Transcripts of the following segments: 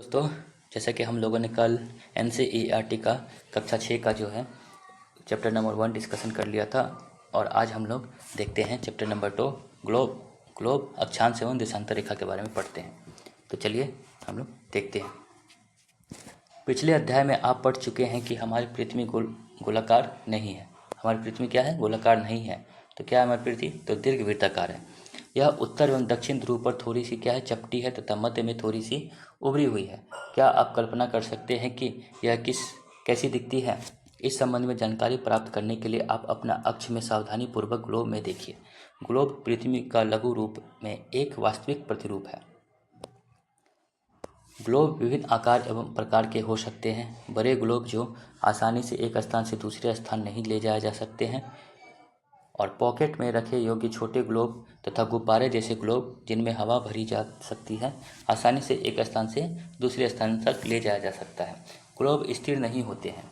दोस्तों, जैसा कि हम लोगों ने कल NCERT का कक्षा 6 का जो है चैप्टर नंबर 1 डिस्कशन कर लिया था और आज हम लोग देखते हैं चैप्टर नंबर 2 ग्लोब अक्षांश एवं देशांतर रेखा के बारे में पढ़ते हैं। तो चलिए हम लोग देखते हैं। पिछले अध्याय में आप पढ़ चुके हैं कि हमारी पृथ्वी गोलाकार नहीं है। हमारी पृथ्वी क्या है? गोलाकार नहीं है। तो क्या है हमारी पृथ्वी? तो दीर्घवृत्ताकार है। यह उत्तर एवं दक्षिण ध्रुव पर थोड़ी सी क्या है? चपटी है तथा मध्य में थोड़ी सी उभरी हुई है। क्या आप कल्पना कर सकते हैं कि यह कैसी दिखती है? इस संबंध में जानकारी प्राप्त करने के लिए आप अपना अक्ष में सावधानी पूर्वक ग्लोब में देखिए। ग्लोब पृथ्वी का लघु रूप में एक वास्तविक प्रतिरूप है। ग्लोब विभिन्न आकार एवं प्रकार के हो सकते हैं। बड़े ग्लोब जो आसानी से एक स्थान से दूसरे स्थान नहीं ले जाए जा सकते हैं और पॉकेट में रखे योग्य छोटे ग्लोब तथा गुब्बारे जैसे ग्लोब जिनमें हवा भरी जा सकती है आसानी से एक स्थान से दूसरे स्थान तक ले जाया जा सकता है। ग्लोब स्थिर नहीं होते हैं।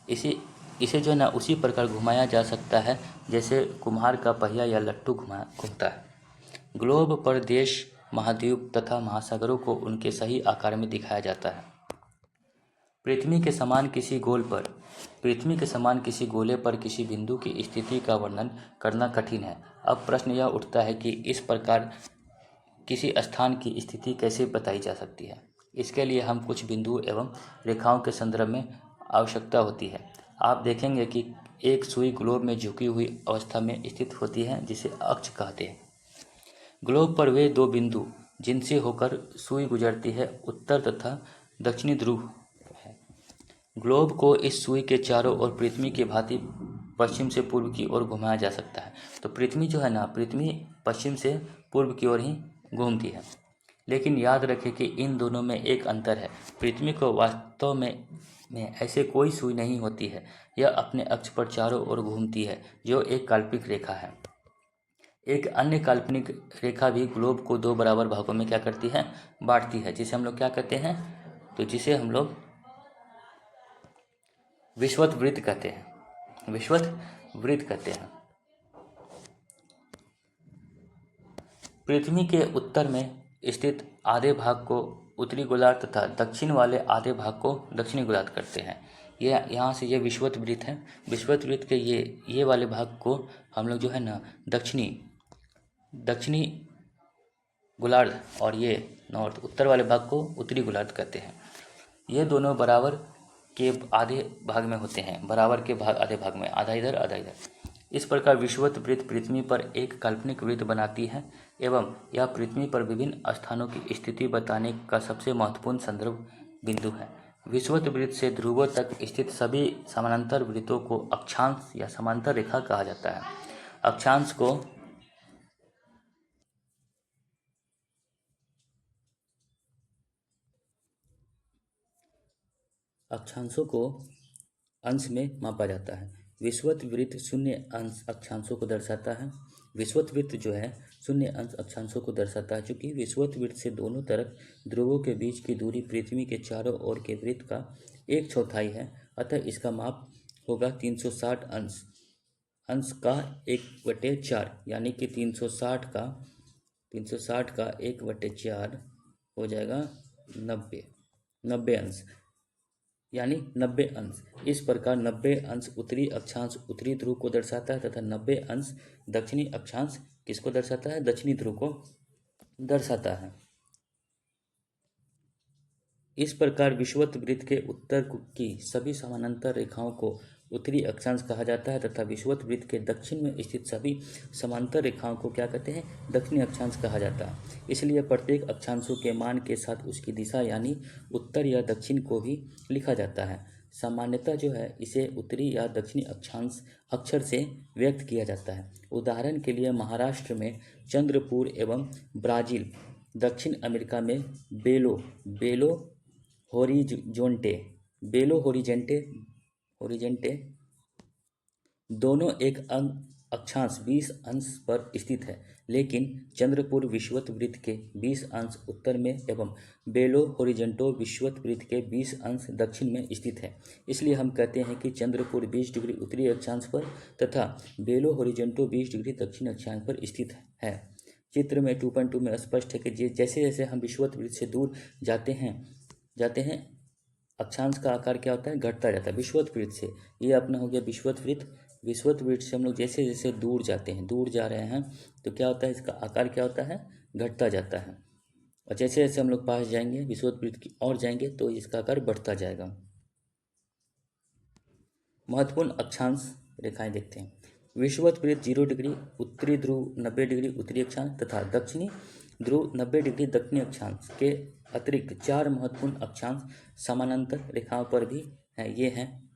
इसे जो है ना उसी प्रकार घुमाया जा सकता है जैसे कुम्हार का पहिया या लट्टू घूमता है। ग्लोब पर देश, महाद्वीप तथा महासागरों को उनके सही आकार में दिखाया जाता है। पृथ्वी के समान किसी गोले पर किसी बिंदु की स्थिति का वर्णन करना कठिन है। अब प्रश्न यह उठता है कि इस प्रकार किसी स्थान की स्थिति कैसे बताई जा सकती है। इसके लिए हम कुछ बिंदुओं एवं रेखाओं के संदर्भ में आवश्यकता होती है। आप देखेंगे कि एक सुई ग्लोब में झुकी हुई अवस्था में स्थित होती है जिसे अक्ष कहते हैं। ग्लोब पर वे दो बिंदु जिनसे होकर सुई गुजरती है उत्तर तथा दक्षिणी ध्रुव है। ग्लोब को इस सुई के चारों ओर पृथ्वी के भांति पश्चिम से पूर्व की ओर घुमाया जा सकता है। तो पृथ्वी जो है ना, पृथ्वी पश्चिम से पूर्व की ओर ही घूमती है। लेकिन याद रखें कि इन दोनों में एक अंतर है। पृथ्वी को वास्तव में ऐसे कोई सुई नहीं होती है। यह अपने अक्ष पर चारों ओर घूमती है जो एक काल्पनिक रेखा है। एक अन्य काल्पनिक रेखा भी ग्लोब को दो बराबर भागों में क्या करती है? बांटती है, जिसे हम लोग क्या कहते हैं? तो जिसे हम लोग विषुवत वृत्त कहते हैं। विषुवत वृत्त कहते हैं। पृथ्वी के उत्तर में स्थित आधे भाग को उत्तरी गोलार्ध तथा दक्षिण वाले आधे भाग को दक्षिणी गोलार्ध करते हैं। ये यहाँ से ये विषुवत वृत्त है। विषुवत वृत्त के ये वाले भाग को हम लोग जो है ना दक्षिणी गोलार्ध और ये नॉर्थ उत्तर वाले भाग को उत्तरी गोलार्ध कहते हैं। ये दोनों बराबर के आधे भाग में होते हैं। बराबर के भाग आधे भाग में, आधा इधर आधा इधर। इस प्रकार विषुवत वृत्त पृथ्वी पर एक काल्पनिक वृत्त बनाती है एवं यह पृथ्वी पर विभिन्न स्थानों की स्थिति बताने का सबसे महत्वपूर्ण संदर्भ बिंदु है। विषुवत वृत्त से ध्रुवों तक स्थित सभी समानांतर वृत्तों को अक्षांश या समांतर रेखा कहा जाता है। अक्षांशों को अंश में मापा जाता है। विषुवत वृत्त शून्य अंश अक्षांशों को दर्शाता है। विषुवत वृत्त जो है शून्य अंश अक्षांशों को दर्शाता है। चूंकि विषुवत वृत्त से दोनों तरफ ध्रुवों के बीच की दूरी पृथ्वी के चारों ओर के वृत्त का 1/4 है, अतः इसका माप होगा 360 अंश का 1/4, यानी कि 360 का 1/4 हो जाएगा 90 अंश, यानी 90 अंश। इस प्रकार 90 अंश उत्तरी अक्षांश उत्तरी ध्रुव को दर्शाता है तथा 90 अंश दक्षिणी अक्षांश किसको दर्शाता है? दक्षिणी ध्रुव को दर्शाता है। इस प्रकार विषुवत वृत्त के उत्तर की सभी समानांतर रेखाओं को उत्तरी अक्षांश कहा जाता है तथा विषुवत वृत्त के दक्षिण में स्थित सभी समांतर रेखाओं को क्या कहते हैं? दक्षिणी अक्षांश कहा जाता है। इसलिए प्रत्येक अक्षांशों के मान के साथ उसकी दिशा यानी उत्तर या दक्षिण को भी लिखा जाता है। सामान्यतः जो है इसे उत्तरी या दक्षिणी अक्षांश अक्षर से व्यक्त किया जाता है। उदाहरण के लिए महाराष्ट्र में चंद्रपुर एवं ब्राजील, दक्षिण अमेरिका में बेलो होरिजेंटे दोनों एक अक्षांश 20 अंश पर स्थित है, लेकिन चंद्रपुर विषुवत वृत्त के 20 अंश उत्तर में एवं बेलो होरिजेंटो विषुवत वृत्त के 20 अंश दक्षिण में स्थित है। इसलिए हम कहते हैं कि चंद्रपुर 20 डिग्री उत्तरी अक्षांश पर तथा बेलो होरिजेंटो 20 डिग्री दक्षिण अक्षांश पर स्थित है। चित्र में 2.2 में स्पष्ट है कि जैसे जैसे हम विषुवत वृत्त से दूर जाते हैं जाते हैं, अक्षांश का आकार क्या होता है, घटता जाता है विषुवत वृत्त से। ये अपना हो गया विषुवत वृत्त। विषुवत वृत्त से हम लोग जैसे जैसे दूर जाते हैं, दूर जा रहे हैं, तो क्या होता है, इसका आकार क्या होता है, घटता जाता है। और जैसे जैसे हम लोग पास जाएंगे, विषुवत वृत्त की ओर जाएंगे, तो इसका आकार बढ़ता जाएगा। महत्वपूर्ण अक्षांश रेखाएं देखते हैं। विषुवत वृत्त 0 डिग्री उत्तरी ध्रुव, 90 डिग्री उत्तरी अक्षांश तथा दक्षिणी ध्रुव 90 डिग्री दक्षिणी अक्षांश के अतिरिक्त 4 महत्वपूर्ण अक्षांश समानांतर रेखाओं पर भी हैं। ये हैं,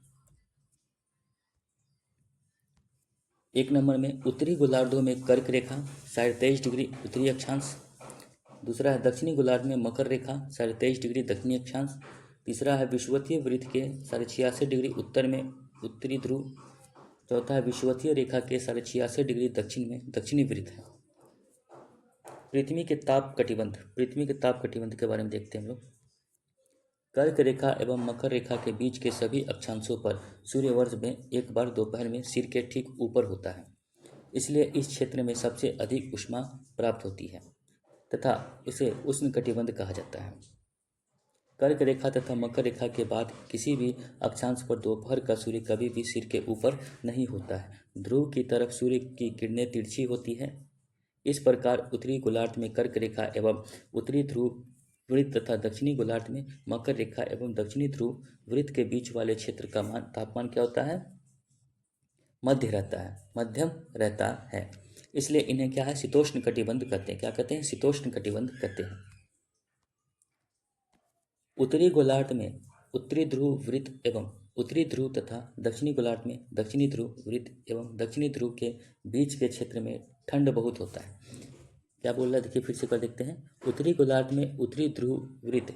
1 नंबर में उत्तरी गोलार्धों में कर्क रेखा 23.5 डिग्री उत्तरी अक्षांश। दूसरा है दक्षिणी गोलार्ध में मकर रेखा 23.5 डिग्री दक्षिणी अक्षांश। तीसरा है विषुवतीय वृत्त के 86.5 डिग्री उत्तर में उत्तरी ध्रुव। चौथा है विषुवतीय रेखा के 86.5 डिग्री दक्षिण में दक्षिणी वृत्त है। पृथ्वी के ताप कटिबंध, पृथ्वी के ताप कटिबंध के बारे में देखते हैं हम लोग। कर्क रेखा एवं मकर रेखा के बीच के सभी अक्षांशों पर सूर्य वर्ष में एक बार दोपहर में सिर के ठीक ऊपर होता है, इसलिए इस क्षेत्र में सबसे अधिक ऊष्मा प्राप्त होती है तथा इसे उष्णकटिबंध कहा जाता है। कर्क रेखा तथा मकर रेखा के बाद किसी भी अक्षांश पर दोपहर का सूर्य कभी भी सिर के ऊपर नहीं होता है। ध्रुव की तरफ सूर्य की किरणें तिरछी होती है। इस प्रकार उत्तरी गोलार्ध में कर्क रेखा एवं उत्तरी ध्रुव वृत्त तथा दक्षिणी गोलार्ध में मकर रेखा एवं दक्षिणी ध्रुव वृत्त के बीच वाले क्षेत्र का तापमान क्या होता है, मध्य रहता है, मध्यम रहता है। इसलिए इन्हें क्या है, शीतोष्ण कटिबंध कहते हैं। क्या कहते हैं, शीतोष्ण कटिबंध कहते हैं। उत्तरी गोलार्ध में उत्तरी ध्रुव वृत्त एवं उत्तरी ध्रुव तथा दक्षिणी गोलार्ध में दक्षिणी ध्रुव वृत्त एवं दक्षिणी ध्रुव के बीच के क्षेत्र में ठंड बहुत होता है। क्या बोल रहा है, देखिए फिर से कर देखते हैं। उत्तरी गोलार्ध में उत्तरी ध्रुव वृत्त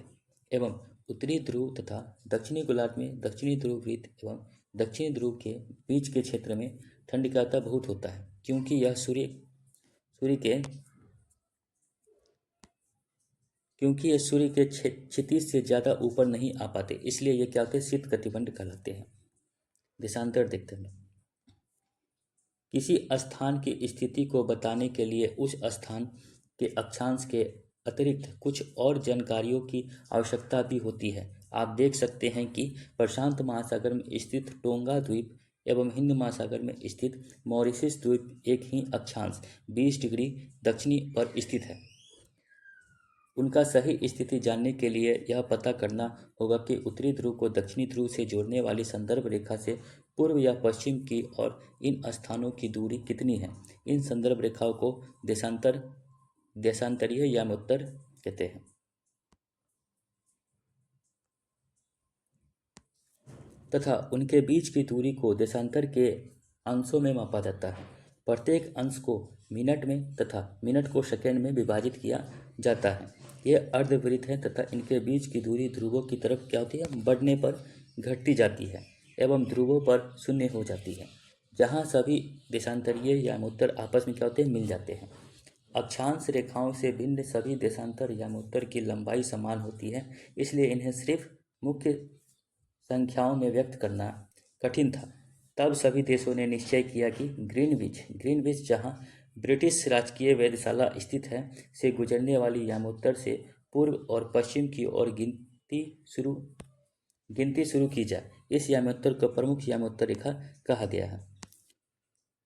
एवं उत्तरी ध्रुव तथा दक्षिणी गोलार्ध में दक्षिणी ध्रुव वृत्त एवं दक्षिणी ध्रुव के बीच के क्षेत्र में ठंड का अता बहुत होता है, क्योंकि यह सूर्य के क्षितिज से ज़्यादा ऊपर नहीं आ पाते, इसलिए ये क्या होते हैं, शीत कटिबंध कहलाते हैं। देशांतर देखते हैं। किसी स्थान की स्थिति को बताने के लिए उस स्थान के अक्षांश के अतिरिक्त कुछ और जानकारियों की आवश्यकता भी होती है। आप देख सकते हैं कि प्रशांत महासागर में स्थित टोंगा द्वीप एवं हिंद महासागर में स्थित मॉरिशस द्वीप एक ही अक्षांश 20 डिग्री दक्षिणी पर स्थित है। उनका सही स्थिति जानने के लिए यह पता करना होगा कि उत्तरी ध्रुव को दक्षिणी ध्रुव से जोड़ने वाली संदर्भ रेखा से पूर्व या पश्चिम की और इन स्थानों की दूरी कितनी है। इन संदर्भ रेखाओं को देशांतरीय यामोत्तर कहते हैं तथा उनके बीच की दूरी को देशांतर के अंशों में मापा जाता है। प्रत्येक अंश को मिनट में तथा मिनट को सेकेंड में विभाजित किया जाता है। ये अर्धवृत्त है तथा इनके बीच की दूरी ध्रुवों की तरफ क्या होती है, बढ़ने पर घटती जाती है एवं ध्रुवों पर शून्य हो जाती है, जहाँ सभी देशांतरीय यामोत्तर आपस में क्या होते हैं, मिल जाते हैं। अक्षांश रेखाओं से भिन्न सभी देशांतर यामोत्तर की लंबाई समान होती है, इसलिए इन्हें सिर्फ मुख्य संख्याओं में व्यक्त करना कठिन था। तब सभी देशों ने निश्चय किया कि ग्रीनविच जहाँ ब्रिटिश राजकीय वेधशाला स्थित है, से गुजरने वाली यामोत्तर से पूर्व और पश्चिम की ओर गिनती शुरू की जाए। इस यामोत्तर को प्रमुख यामोत्तर रेखा कहा गया है।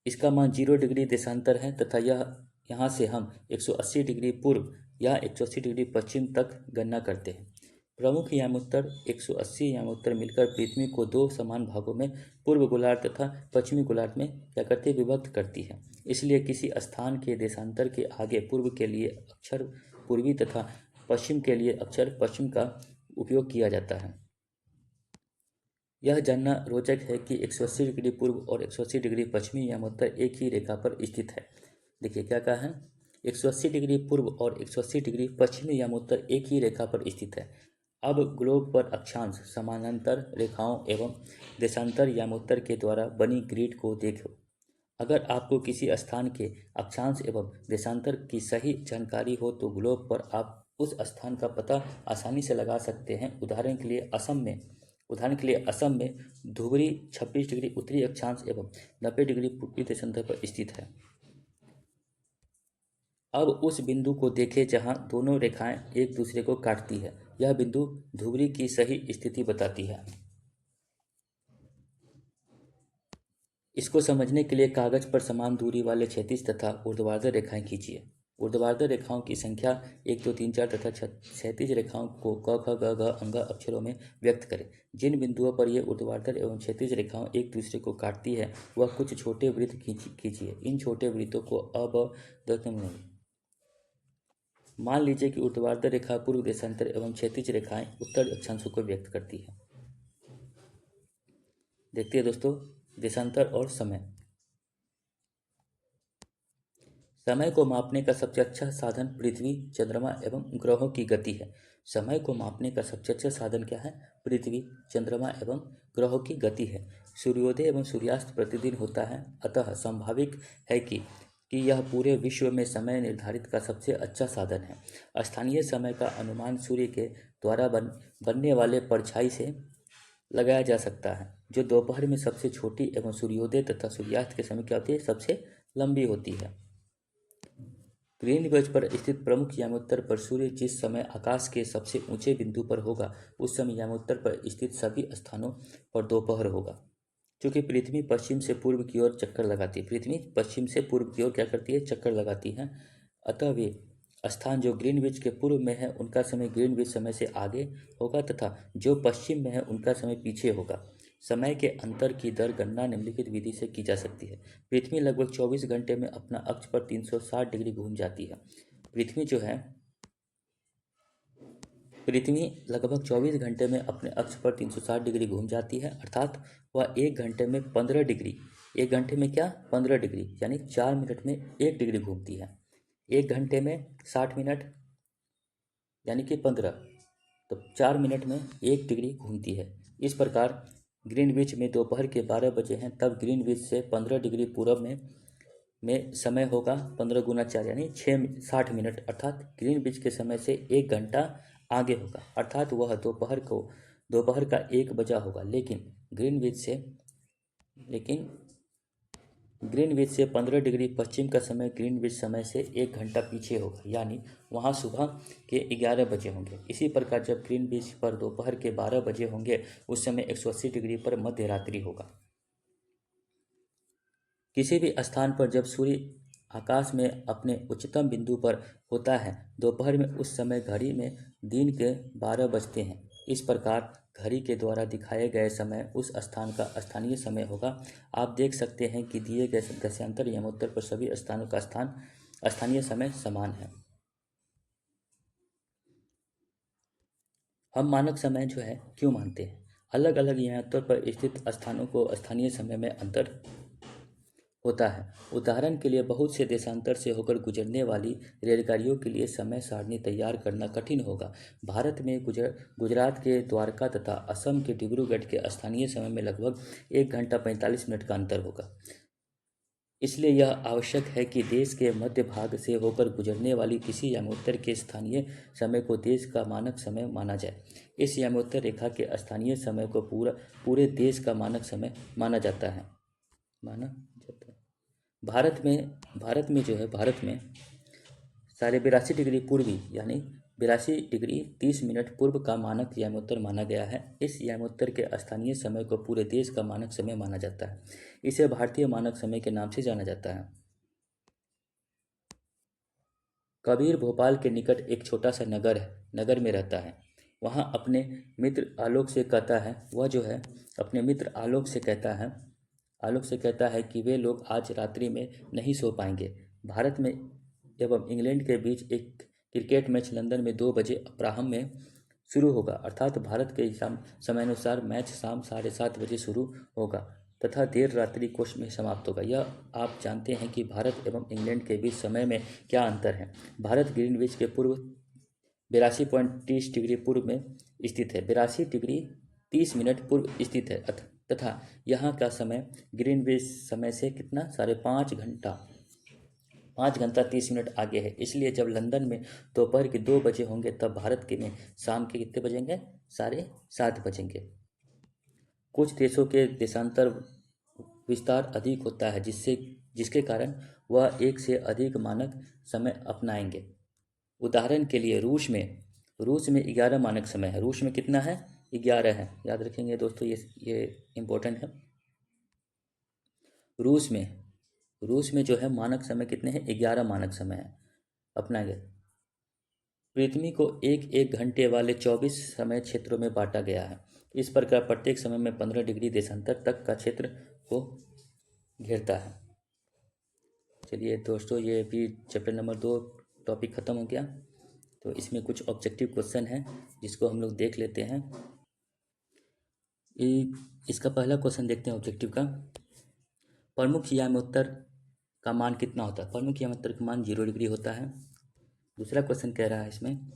इसका मान 0 डिग्री देशांतर है तथा यहाँ से हम 180 डिग्री पूर्व या 180 डिग्री पश्चिम तक गणना करते हैं। प्रमुख यामोत्तर 180 यामोत्तर मिलकर पृथ्वी को 2 समान भागों में पूर्व गोलार्ध तथा पश्चिमी गोलार्ध में क्या करती है, विभक्त करती है। इसलिए किसी स्थान के देशांतर के आगे पूर्व के लिए अक्षर पूर्वी तथा पश्चिम के लिए अक्षर पश्चिम का उपयोग किया जाता है। यह जानना रोचक है कि 180 डिग्री पूर्व और 180 डिग्री पश्चिमी यामोत्तर एक ही रेखा पर स्थित है। देखिए क्या कहा है, 180 डिग्री पूर्व और 180 डिग्री पश्चिमी यामोत्तर एक ही रेखा पर स्थित है। अब ग्लोब पर अक्षांश समानांतर रेखाओं एवं देशांतर यामोत्तर के द्वारा बनी ग्रिड को देखो। अगर आपको किसी स्थान के अक्षांश एवं देशांतर की सही जानकारी हो तो ग्लोब पर आप उस स्थान का पता आसानी से लगा सकते हैं। उदाहरण के लिए असम में धुबरी 26 डिग्री उत्तरी अक्षांश एवं 90 डिग्री पूर्वी देशांतर पर स्थित है। अब उस बिंदु को देखें जहां दोनों रेखाएं एक दूसरे को काटती है यह बिंदु धुबरी की सही स्थिति बताती है। इसको समझने के लिए कागज पर समान दूरी वाले क्षैतिज तथा ऊर्ध्वाधर रेखाएं खींचिए। ऊर्ध्वाधर रेखाओं की संख्या 1 2 3 4 तथा क्षैतिज रेखाओं को क ख ग घ अंग अक्षरों में व्यक्त करें। जिन बिंदुओं पर ये ऊर्ध्वाधर एवं क्षैतिज रेखाएं एक दूसरे को काटती है वह कुछ छोटे वृत्त खींचिए। इन छोटे वृत्तों को मान लीजिए कि ऊर्ध्वाधर रेखा पूर्व देशांतर एवं क्षैतिज रेखाएं उत्तर अक्षांशों को व्यक्त करती है। देखते हैं दोस्तों, देशांतर और समय। समय को मापने का सबसे अच्छा साधन पृथ्वी, चंद्रमा एवं ग्रहों की गति है। समय को मापने का सबसे अच्छा साधन क्या है? पृथ्वी, चंद्रमा एवं ग्रहों की गति है। सूर्योदय एवं सूर्यास्त प्रतिदिन होता है, अतः स्वाभाविक है कि यह पूरे विश्व में समय निर्धारित का सबसे अच्छा साधन है। स्थानीय समय का अनुमान सूर्य के द्वारा बनने वाले परछाई से लगाया जा सकता है, जो दोपहर में सबसे छोटी एवं सूर्योदय तथा सूर्यास्त के समय क्या होती है? सबसे लंबी होती है। ग्रीनविच पर स्थित प्रमुख यामोत्तर पर सूर्य जिस समय आकाश के सबसे ऊंचे बिंदु पर होगा उस समय यामोत्तर पर स्थित सभी स्थानों पर दोपहर होगा। क्योंकि पृथ्वी पश्चिम से पूर्व की ओर चक्कर लगाती है, पृथ्वी पश्चिम से पूर्व की ओर क्या करती है? चक्कर लगाती है। अतः वे स्थान जो ग्रीनविच के पूर्व में है उनका समय ग्रीनविच समय से आगे होगा तथा जो पश्चिम में है उनका समय पीछे होगा। समय के अंतर की दर गणना निम्नलिखित विधि से की जा सकती है। पृथ्वी लगभग 24 घंटे में अपना अक्ष पर 360 डिग्री घूम जाती है। पृथ्वी जो है, पृथ्वी लगभग 24 घंटे में अपने अक्ष पर 360 डिग्री घूम जाती है, अर्थात वह 1 घंटे में 15 डिग्री, 1 घंटे में क्या? 15 डिग्री, यानी 4 मिनट में 1 डिग्री घूमती है। 1 घंटे में 60 मिनट यानी कि 15, तो 4 मिनट में 1 डिग्री घूमती है। इस प्रकार ग्रीनविच में दोपहर के 12 बजे हैं, तब ग्रीनविच से 15 डिग्री पूर्व में समय होगा 15 गुना 4 यानी 60 मिनट, अर्थात ग्रीनविच के समय से 1 घंटा आगे होगा, अर्थात वह दोपहर का 1 बजा होगा। लेकिन ग्रीनविच से 15 डिग्री पश्चिम का समय ग्रीनविच समय से 1 घंटा पीछे होगा, यानी वहाँ सुबह के 11 बजे होंगे। इसी प्रकार जब ग्रीनविच पर दोपहर के 12 बजे होंगे उस समय 180 डिग्री पर मध्य रात्रि होगा। किसी भी स्थान पर जब सूर्य आकाश में अपने उच्चतम बिंदु पर होता है दोपहर में, उस समय घड़ी में दिन के 12 बजते हैं। इस प्रकार घड़ी के द्वारा दिखाए गए समय उस स्थान का स्थानीय समय होगा। आप देख सकते हैं कि दिए गए दशांतर यमोत्तर पर सभी स्थानों का स्थानीय समय समान है। हम मानक समय जो है क्यों मानते हैं? अलग अलग यमोत्तर पर स्थित स्थानों को स्थानीय समय में अंतर होता है। उदाहरण के लिए बहुत से देशांतर से होकर गुजरने वाली रेलगाड़ियों के लिए समय सारणी तैयार करना कठिन होगा। भारत में गुजरात के द्वारका तथा असम के डिब्रूगढ़ के स्थानीय समय में लगभग 1 घंटा 45 मिनट का अंतर होगा। इसलिए यह आवश्यक है कि देश के मध्य भाग से होकर गुजरने वाली किसी यमोत्तर के स्थानीय समय को देश का मानक समय माना जाए। इस यमोत्तर रेखा के स्थानीय समय को पूरे देश का मानक समय माना जाता है। भारत में जो है, भारत में 82.5 डिग्री पूर्वी यानी 82 डिग्री 30 मिनट पूर्व का मानक यामोत्तर माना गया है। इस यामोत्तर के स्थानीय समय को पूरे देश का मानक समय माना जाता है। इसे भारतीय मानक समय के नाम से जाना जाता है। कबीर भोपाल के निकट एक छोटा सा नगर में रहता है। वहाँ अपने मित्र आलोक से कहता है, वह जो है अपने मित्र आलोक से कहता है कि वे लोग आज रात्रि में नहीं सो पाएंगे। भारत में एवं इंग्लैंड के बीच एक क्रिकेट मैच लंदन में 2 बजे अपराह्न में शुरू होगा, अर्थात भारत के समयानुसार मैच शाम 7:30 बजे शुरू होगा तथा देर रात्रि कोष में समाप्त होगा। यह आप जानते हैं कि भारत एवं इंग्लैंड के बीच समय में क्या अंतर है। भारत ग्रीनविच के पूर्व 82.30 डिग्री पूर्व में स्थित है, 82 डिग्री 30 मिनट पूर्व स्थित है तथा यहाँ का समय ग्रीनविच समय से कितना? 5 घंटा 30 मिनट आगे है। इसलिए जब लंदन में दोपहर के 2 बजे होंगे तब भारत के में शाम के कितने बजेंगे? 7:30 बजेंगे। कुछ देशों के देशांतर विस्तार अधिक होता है जिसके कारण वह एक से अधिक मानक समय अपनाएंगे। उदाहरण के लिए रूस में रूस में 11 मानक समय है। रूस में कितना है? 11 है। याद रखेंगे दोस्तों, ये इम्पोर्टेंट है। रूस में जो है मानक समय कितने हैं? 11 मानक समय है अपना गया। पृथ्वी को एक एक घंटे वाले 24 समय क्षेत्रों में बांटा गया है। इस प्रकार प्रत्येक समय में 15 डिग्री देशांतर तक का क्षेत्र को घेरता है। चलिए दोस्तों, ये भी चैप्टर नंबर 2 टॉपिक ख़त्म हो गया। तो इसमें कुछ ऑब्जेक्टिव क्वेश्चन है जिसको हम लोग देख लेते हैं। इसका पहला क्वेश्चन देखते हैं ऑब्जेक्टिव का। प्रमुख यामोत्तर का मान कितना होता है? प्रमुख यामोत्तर का मान 0 डिग्री होता है। दूसरा क्वेश्चन कह रहा है इसमें,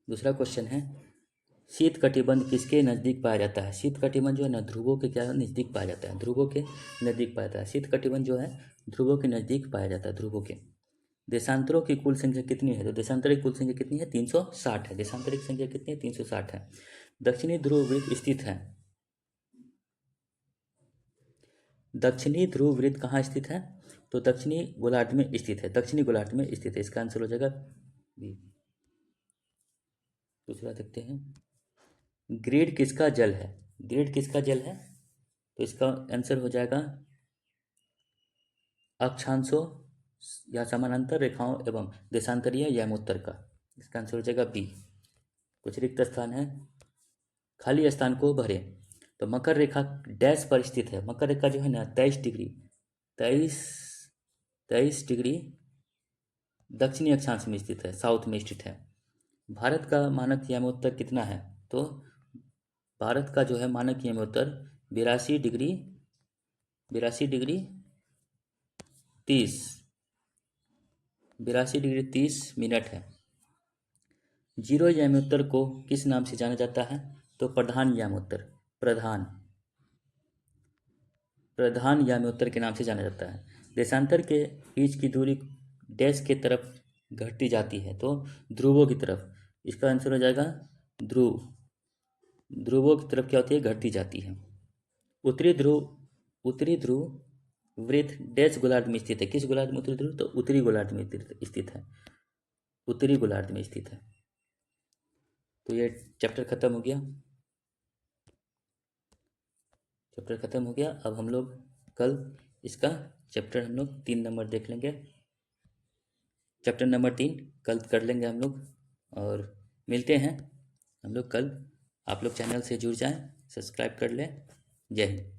दूसरा क्वेश्चन है शीत कटिबंध किसके नज़दीक पाया जाता है? शीत कटिबंध जो है ना, ध्रुवों के क्या नज़दीक पाया जाता है? ध्रुवों के नज़दीक पाया जाता है। शीत कटिबंध जो है ध्रुवों के नज़दीक पाया जाता है, ध्रुवों के। देशांतरों की कुल संख्या कितनी है? तो देशांतर की कुल संख्या कितनी है? 360 है। देशांतर की संख्या कितनी है? 360 है। दक्षिणी ध्रुव वृत्त स्थित है। दक्षिणी ध्रुव वृत्त कहाँ स्थित है? तो दक्षिणी गोलार्ध में स्थित है। दक्षिणी गोलार्ध में स्थित है। इसका आंसर हो जाएगा बी। दूसरा देखते हैं, ग्रिड किसका जल है? ग्रिड किसका जल है? तो इसका आंसर हो जाएगा अक्षांशों या समानांतर रेखाओं एवं देशांतरीय यामोत्तर का। इसका आंसर हो जाएगा बी। कुछ रिक्त स्थान है, खाली स्थान को भरे। तो मकर रेखा डैश पर स्थित है। मकर रेखा जो है ना 23 डिग्री 23 डिग्री दक्षिणी अक्षांश में स्थित है, साउथ में स्थित है। भारत का मानक यामोत्तर कितना है? तो भारत का जो है मानक यामोत्तर 82 डिग्री 30 मिनट है। जीरो यामोत्तर को किस नाम से जाना जाता है? तो प्रधान यामोत्तर, प्रधान यामोत्तर के नाम से जाना जाता है। देशांतर के बीच की दूरी डैश के तरफ घटती जाती है, तो ध्रुवों की तरफ। इसका आंसर हो जाएगा ध्रुव। ध्रुवों की तरफ क्या होती है? घटती जाती है। उत्तरी ध्रुव वृत्त डैश गोलार्ध में स्थित है। किस गोलार्ध में उत्तरी ध्रुव? तो उत्तरी गोलार्ध में स्थित है। उत्तरी गोलार्ध में स्थित है। तो ये चैप्टर खत्म हो गया। अब हम लोग कल इसका चैप्टर हम लोग 3 नंबर देख लेंगे। चैप्टर नंबर 3 कल कर लेंगे हम लोग। और मिलते हैं हम लोग कल। आप लोग चैनल से जुड़ जाएं, सब्सक्राइब कर लें। जय हिंद।